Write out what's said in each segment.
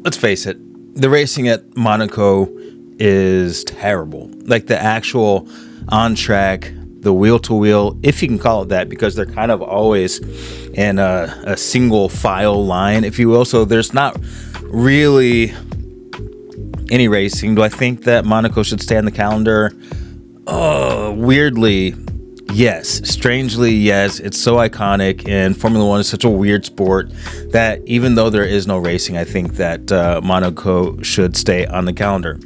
let's face it, the racing at Monaco is terrible. Like the actual on track, the wheel to wheel, if you can call it that, because they're kind of always in a single file line, if you will. So there's not really any racing. Do I think that Monaco should stay on the calendar? Weirdly, yes. Strangely, yes. It's so iconic, and Formula One is such a weird sport that even though there is no racing, I think that Monaco should stay on the calendar.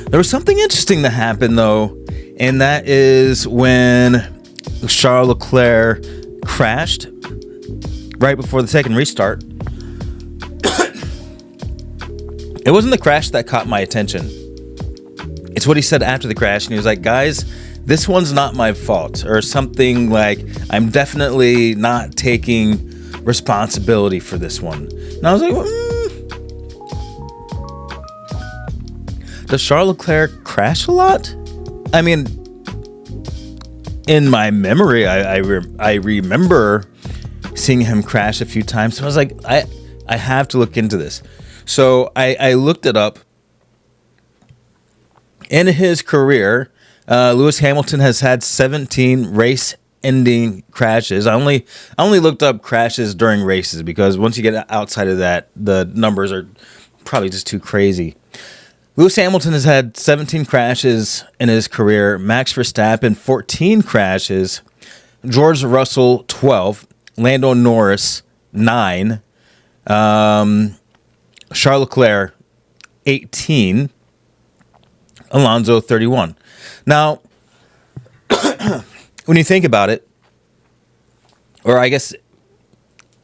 There was something interesting that happened, though, and that is when Charles Leclerc crashed right before the second restart. It wasn't the crash that caught my attention. It's what he said after the crash, and he was like, guys, this one's not my fault, or something like, I'm definitely not taking responsibility for this one. And I was like, Does Charles Leclerc crash a lot? I mean, in my memory, I remember seeing him crash a few times. So I was like, I have to look into this. So I looked it up. In his career, Lewis Hamilton has had 17 race-ending crashes. I only looked up crashes during races because once you get outside of that, the numbers are probably just too crazy. Lewis Hamilton has had 17 crashes in his career. Max Verstappen, 14 crashes. George Russell, 12. Lando Norris, 9. Charles Leclerc, 18. Alonso, 31. Now, when you think about it, or I guess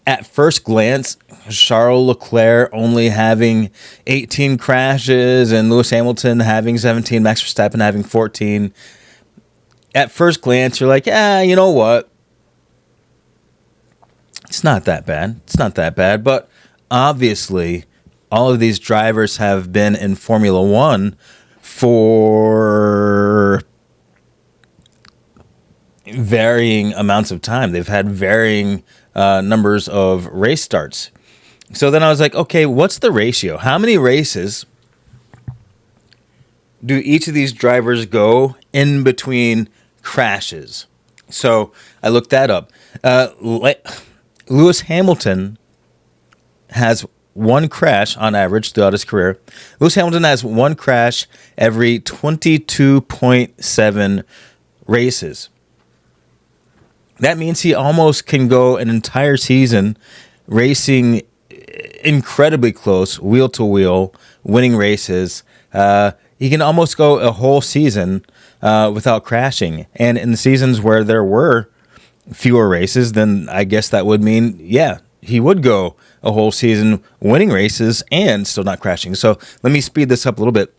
at first glance, Charles Leclerc only having 18 crashes and Lewis Hamilton having 17, Max Verstappen having 14. At first glance, you're like, yeah, you know what? It's not that bad. It's not that bad. But obviously, all of these drivers have been in Formula One for varying amounts of time. They've had varying numbers of race starts. So then I was like, okay, what's the ratio? How many races do each of these drivers go in between crashes? So I looked that up. Lewis Hamilton has one crash on average throughout his career. Lewis Hamilton has one crash every 22.7 races. That means he almost can go an entire season racing incredibly close, wheel to wheel, winning races. He can almost go a whole season without crashing. And in the seasons where there were fewer races, then I guess that would mean, yeah, he would go a whole season winning races and still not crashing. So let me speed this up a little bit.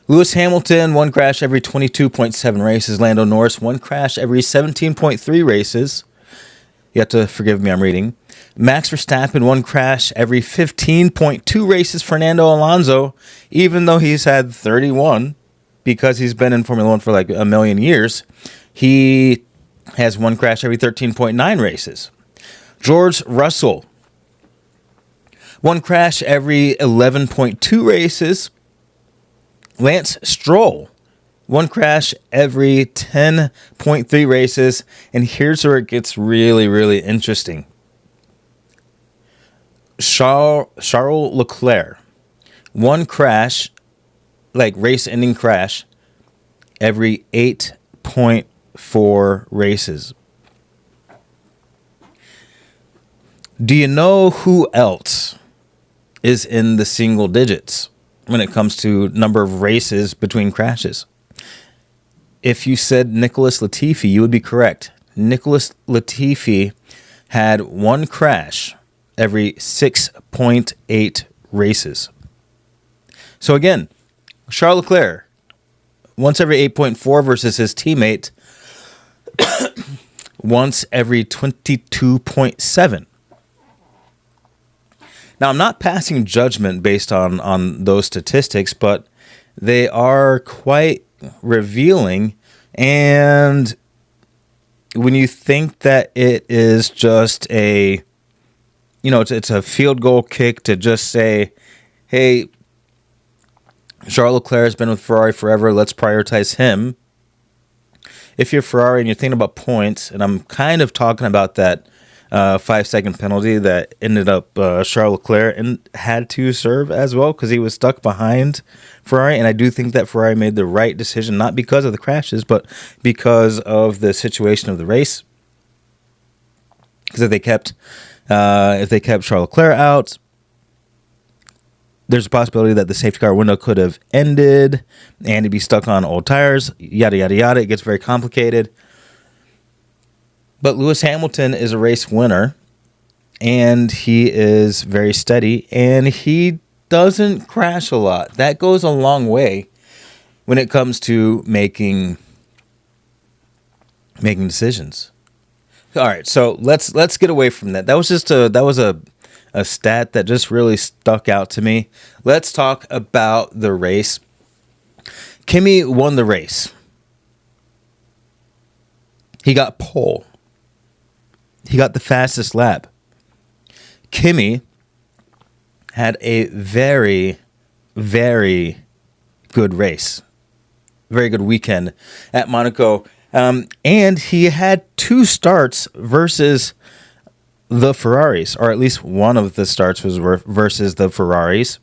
Lewis Hamilton, one crash every 22.7 races. Lando Norris, one crash every 17.3 races. You have to forgive me, I'm reading. Max Verstappen, one crash every 15.2 races. Fernando Alonso, even though he's had 31, because he's been in Formula One for like a million years, he has one crash every 13.9 races. George Russell, one crash every 11.2 races. Lance Stroll, one crash every 10.3 races. And here's where it gets really, really interesting. Charles Leclerc, one crash, like race-ending crash, every 8.4 races. Do you know who else is in the single digits when it comes to number of races between crashes? If you said Nicholas Latifi, you would be correct. Nicholas Latifi had one crash every 6.8 races. So again, Charles Leclerc, once every 8.4 versus his teammate, once every 22.7. Now, I'm not passing judgment based on those statistics, but they are quite revealing. And when you think that it is just a, it's a field goal kick to just say, hey, Charles Leclerc has been with Ferrari forever. Let's prioritize him. If you're Ferrari and you're thinking about points, and I'm kind of talking about that 5-second penalty that ended up Charles Leclerc and had to serve as well because he was stuck behind Ferrari. And I do think that Ferrari made the right decision, not because of the crashes, but because of the situation of the race. Because if they kept Charles Leclerc out, there's a possibility that the safety car window could have ended and he'd be stuck on old tires, yada, yada, yada. It gets very complicated. But Lewis Hamilton is a race winner, and he is very steady, and he doesn't crash a lot. That goes a long way when it comes to making decisions. All right, so let's get away from that. That was a stat that just really stuck out to me. Let's talk about the race. Kimi won the race. He got pole. He got the fastest lap. Kimi had a very, very good race. Very good weekend at Monaco. And he had 2 starts versus the Ferraris, or at least one of the starts was versus the Ferraris,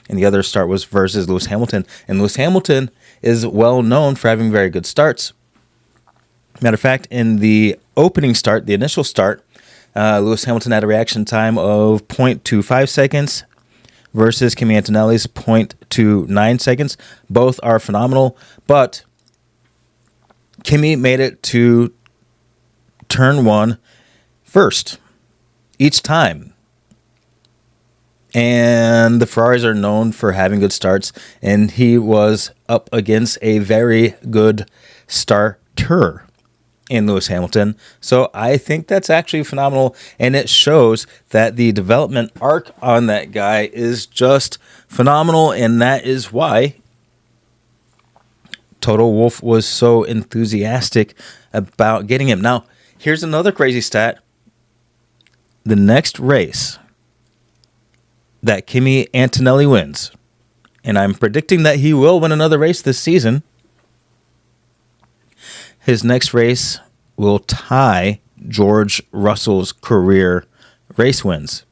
and the other start was versus Lewis Hamilton. And Lewis Hamilton is well known for having very good starts. Matter of fact, in the opening start, the initial start, Lewis Hamilton had a reaction time of 0.25 seconds versus Kimi Antonelli's 0.29 seconds. Both are phenomenal, but Kimi made it to turn 1 first each time. And the Ferraris are known for having good starts, and he was up against a very good starter in Lewis Hamilton. So I think that's actually phenomenal, and it shows that the development arc on that guy is just phenomenal, and that is why Toto Wolff was so enthusiastic about getting him. Now, here's another crazy stat. The next race that Kimi Antonelli wins, and I'm predicting that he will win another race this season, his next race will tie George Russell's career race wins.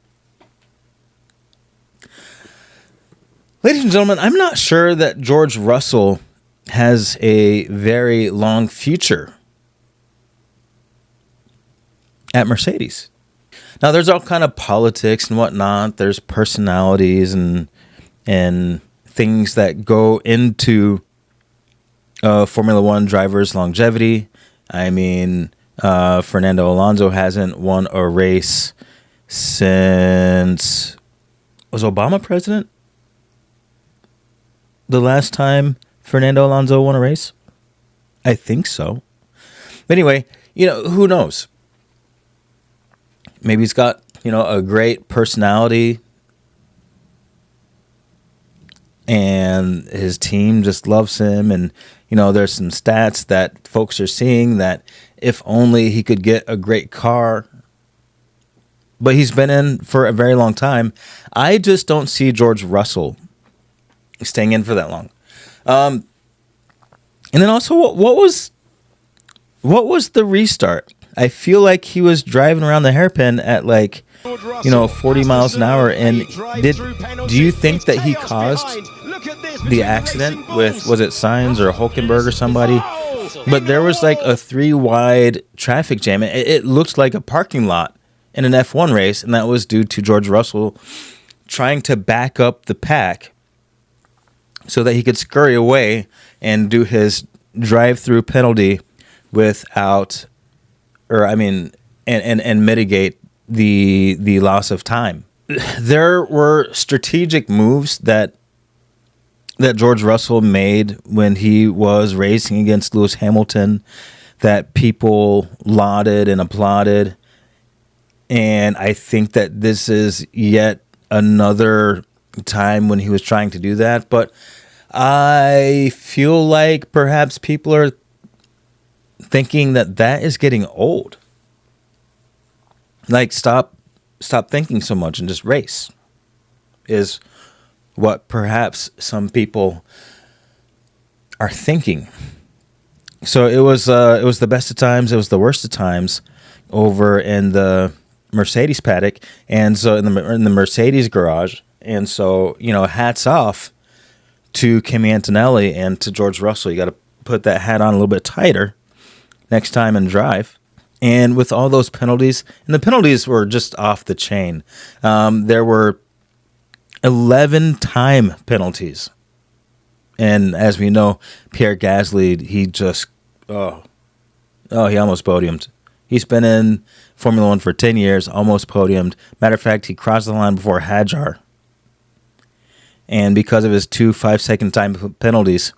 Ladies and gentlemen, I'm not sure that George Russell has a very long future at Mercedes. Now, there's all kind of politics and whatnot. There's personalities and things that go into Formula One drivers' longevity. I mean, Fernando Alonso hasn't won a race since... Was Obama president? The last time Fernando Alonso won a race? I think so. But anyway, who knows? Maybe he's got, a great personality and his team just loves him. And, there's some stats that folks are seeing that if only he could get a great car. But he's been in for a very long time. I just don't see George Russell staying in for that long. And then also, what was the restart? I feel like he was driving around the hairpin at 40 miles an hour. And do you think that he caused the accident with, was it Sainz or Hulkenberg or somebody? But there was a 3-wide traffic jam. It looked like a parking lot in an F1 race, and that was due to George Russell trying to back up the pack so that he could scurry away and do his drive-through penalty without, and mitigate the loss of time. There were strategic moves that George Russell made when he was racing against Lewis Hamilton that people lauded and applauded. And I think that this is yet another time when he was trying to do that. But I feel like perhaps people are thinking that is getting old. Stop stop thinking so much and just race, is what perhaps some people are thinking. So it was the best of times, it was the worst of times over in the Mercedes paddock, and so in the Mercedes garage. And so, hats off to Kimi Antonelli and to George Russell. You got to put that hat on a little bit tighter next time and drive. And with all those penalties, and the penalties were just off the chain. There were 11 time penalties. And as we know, Pierre Gasly, he just, he almost podiumed. He's been in Formula One for 10 years, almost podiumed. Matter of fact, he crossed the line before Hadjar. And because of his 2 5-second time penalties,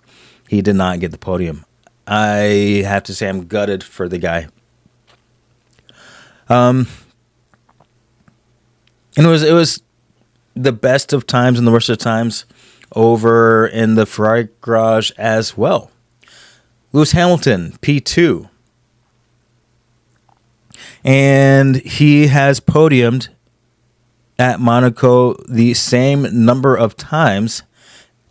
he did not get the podium. I have to say I'm gutted for the guy. And it was the best of times and the worst of times over in the Ferrari garage as well. Lewis Hamilton, P2. And he has podiumed at Monaco the same number of times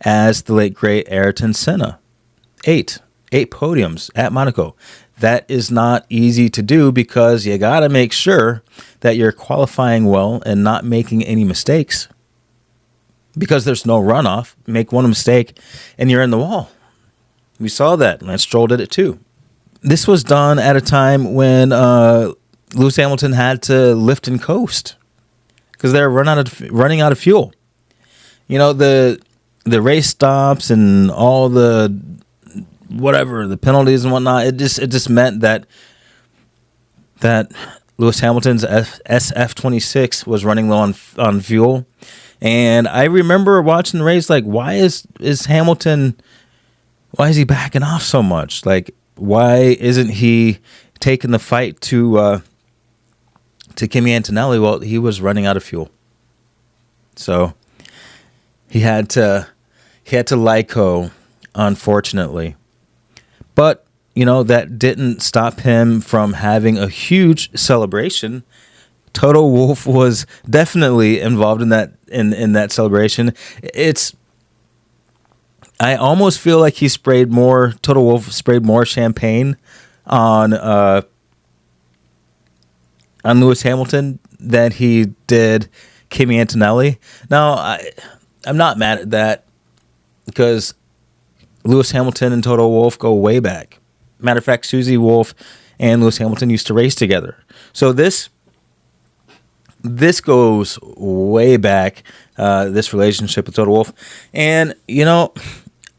as the late great Ayrton Senna. 8 podiums at Monaco. That is not easy to do because you got to make sure that you're qualifying well and not making any mistakes. Because there's no runoff. Make one mistake and you're in the wall. We saw that. Lance Stroll did it too. This was done at a time when Lewis Hamilton had to lift and coast because they're running out of fuel. The race stops and all the the penalties and whatnot. It just meant that Lewis Hamilton's SF26 was running low on fuel. And I remember watching the race, like, why is Hamilton, why is he backing off so much? Like, why isn't he taking the fight to Kimi Antonelli? Well, he was running out of fuel. So he had to LICO, unfortunately. But, that didn't stop him from having a huge celebration. Toto Wolff was definitely involved in that that celebration. I almost feel like Toto Wolff sprayed more champagne on Lewis Hamilton than he did Kimi Antonelli. Now, I'm not mad at that because Lewis Hamilton and Toto Wolff go way back. Matter of fact, Susie Wolff and Lewis Hamilton used to race together. So this goes way back, this relationship with Toto Wolff. And,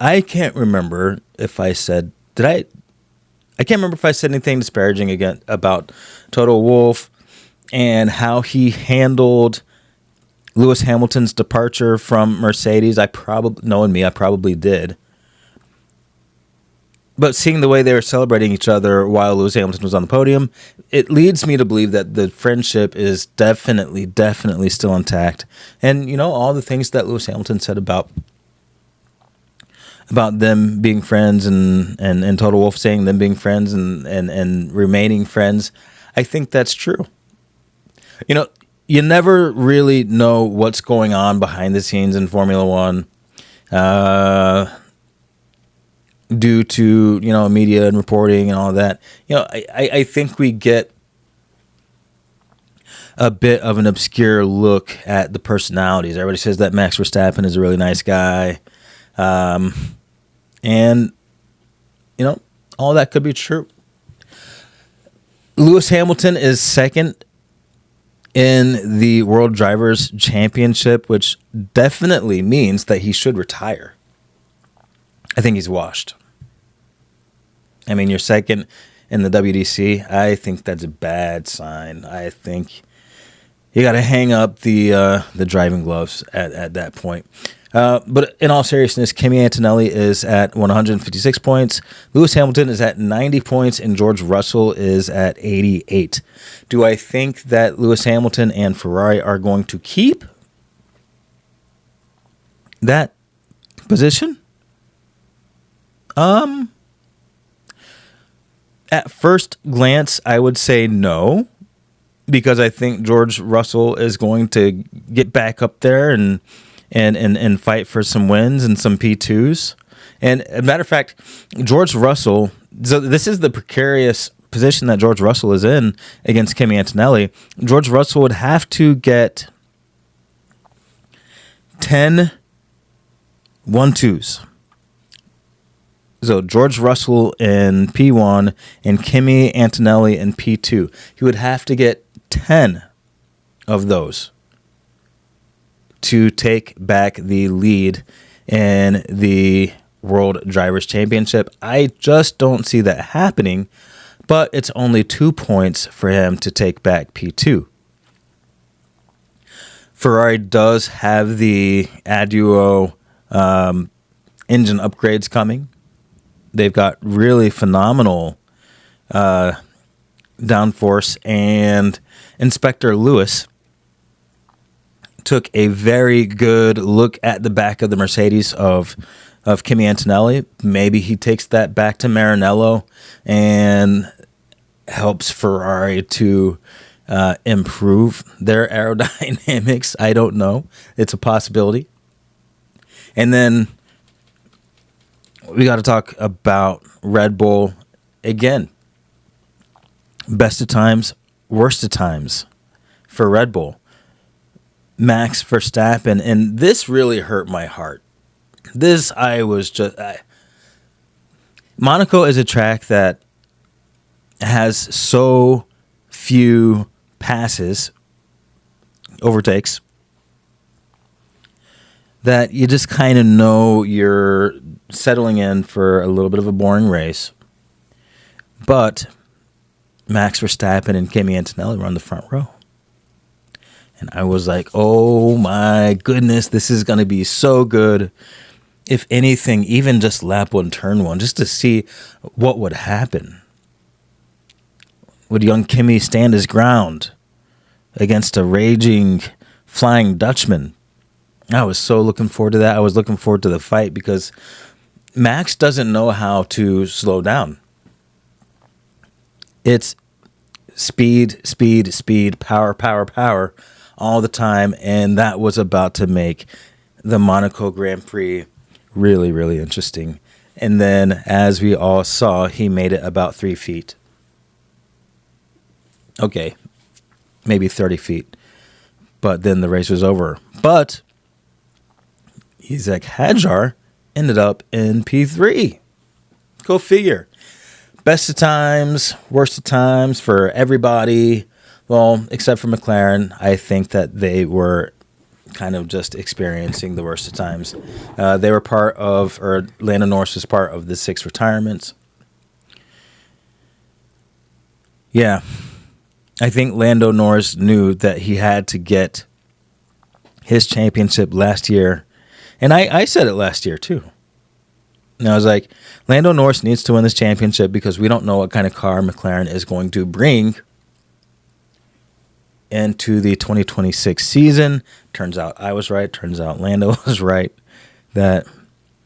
I can't remember if I said, I can't remember if I said anything disparaging again about Toto Wolff and how he handled Lewis Hamilton's departure from Mercedes. Knowing me, I probably did. But seeing the way they were celebrating each other while Lewis Hamilton was on the podium, it leads me to believe that the friendship is definitely still intact. And, all the things that Lewis Hamilton said about them being friends and Toto Wolff saying them being friends and remaining friends, I think that's true. You never really know what's going on behind the scenes in Formula One. Due to, media and reporting and all that. I think we get a bit of an obscure look at the personalities. Everybody says that Max Verstappen is a really nice guy. And, all that could be true. Lewis Hamilton is second in the World Drivers' Championship, which definitely means that he should retire. I think he's washed. I mean, you're second in the WDC. I think that's a bad sign. I think you got to hang up the driving gloves at that point. But in all seriousness, Kimi Antonelli is at 156 points. Lewis Hamilton is at 90 points, and George Russell is at 88. Do I think that Lewis Hamilton and Ferrari are going to keep that position? At first glance, I would say no. because I think George Russell is going to get back up there and fight for some wins and some P2s. And as a matter of fact, George Russell, so this is the precarious position that George Russell is in against Kimi Antonelli. George Russell would have to get 10 1-2s. So George Russell in P1 and Kimi Antonelli in P2. He would have to get 10 of those to take back the lead in the World Drivers' Championship. I just don't see that happening, but it's only 2 points for him to take back P2. Ferrari does have the Aduo engine upgrades coming. They've got really phenomenal downforce, and Inspector Lewis took a very good look at the back of the Mercedes of Kimi Antonelli. Maybe he takes that back to Maranello and helps Ferrari to improve their aerodynamics. I don't know. It's a possibility. And then we got to talk about Red Bull again. Best of times, worst of times for Red Bull. Max Verstappen, and this really hurt my heart. Monaco is a track that has so few passes, overtakes, that you just kind of know you're settling in for a little bit of a boring race. But Max Verstappen and Kimi Antonelli were on the front row. And I was like, oh my goodness, this is going to be so good. If anything, even just lap 1, turn 1, just to see what would happen. Would young Kimi stand his ground against a raging Flying Dutchman? I was so looking forward to that. I was looking forward to the fight because Max doesn't know how to slow down. It's speed, speed, speed, power, power, power all the time, and that was about to make the Monaco Grand Prix really, really interesting. And then, as we all saw, he made it about 3 feet. Okay, maybe 30 feet. But then the race was over. But Isaac Hadjar ended up in P3. Go figure. Best of times, worst of times for everybody. Well, except for McLaren. I think that they were kind of just experiencing the worst of times. They were part of, or Lando Norris was part of the 6 retirements. Yeah. I think Lando Norris knew that he had to get his championship last year. And I said it last year, too. And I was like, Lando Norris needs to win this championship because we don't know what kind of car McLaren is going to bring into the 2026 season. Turns out I was right. Turns out Lando was right. That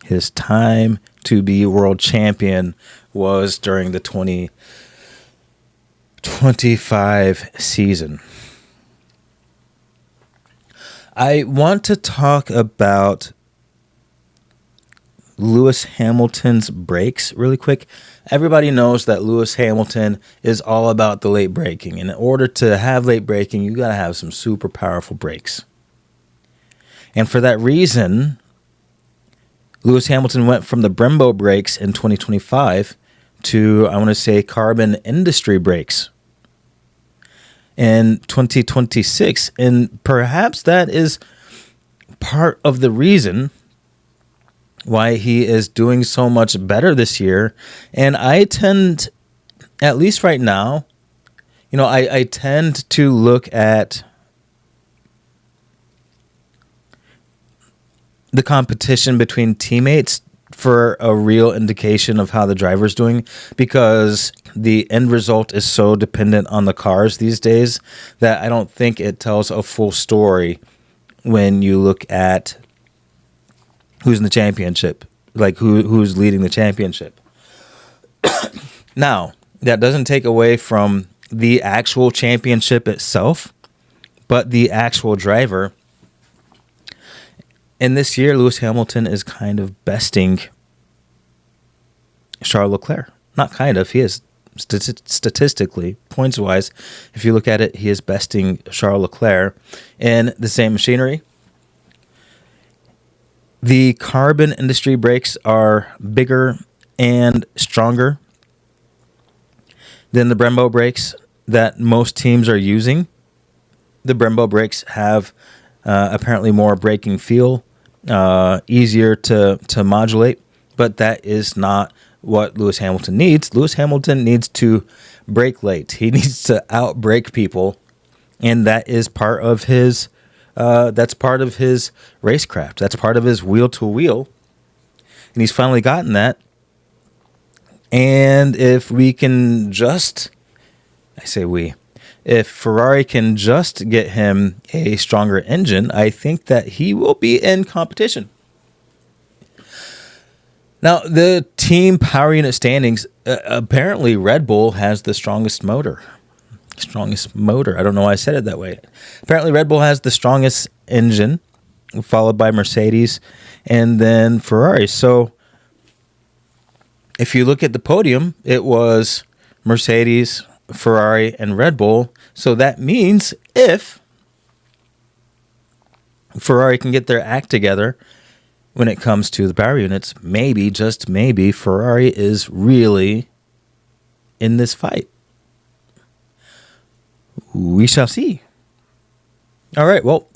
his time to be world champion was during the 2025 season. I want to talk about Lewis Hamilton's brakes really quick. Everybody knows that Lewis Hamilton is all about the late braking. And in order to have late braking, you got to have some super powerful brakes. And for that reason, Lewis Hamilton went from the Brembo brakes in 2025 to, I want to say, carbon industry brakes in 2026. And perhaps that is part of the reason why he is doing so much better this year. And I tend, at least right now, I tend to look at the competition between teammates for a real indication of how the driver's doing, because the end result is so dependent on the cars these days that I don't think it tells a full story when you look at who's in the championship, like who's leading the championship. Now, that doesn't take away from the actual championship itself, but the actual driver. And this year, Lewis Hamilton is kind of besting Charles Leclerc. Not kind of, he is statistically, points-wise. If you look at it, he is besting Charles Leclerc in the same machinery. The carbon industry brakes are bigger and stronger than the Brembo brakes that most teams are using. The Brembo brakes have apparently more braking feel, easier to modulate, but that is not what Lewis Hamilton needs. Lewis Hamilton needs to brake late. He needs to out-brake people, and that is part of his racecraft. That's part of his wheel-to-wheel, and he's finally gotten that. And if we can just, if Ferrari can just get him a stronger engine, I think that he will be in competition. Now, the team power unit standings, apparently Red Bull has the strongest motor. I don't know why I said it that way. Apparently Red Bull has the strongest engine, followed by Mercedes, and then Ferrari. So if you look at the podium, it was Mercedes, Ferrari, and Red Bull. So that means if Ferrari can get their act together when it comes to the power units, maybe, just maybe, Ferrari is really in this fight. We shall see. All right, well,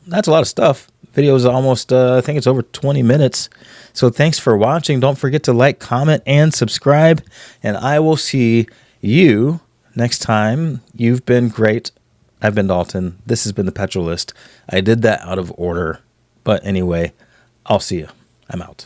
that's a lot of stuff. Video is almost, I think it's over 20 minutes. So thanks for watching. Don't forget to like, comment, and subscribe. And I will see you next time. You've been great. I've been Dalton. This has been the Petrolist. I did that out of order. But anyway, I'll see you. I'm out.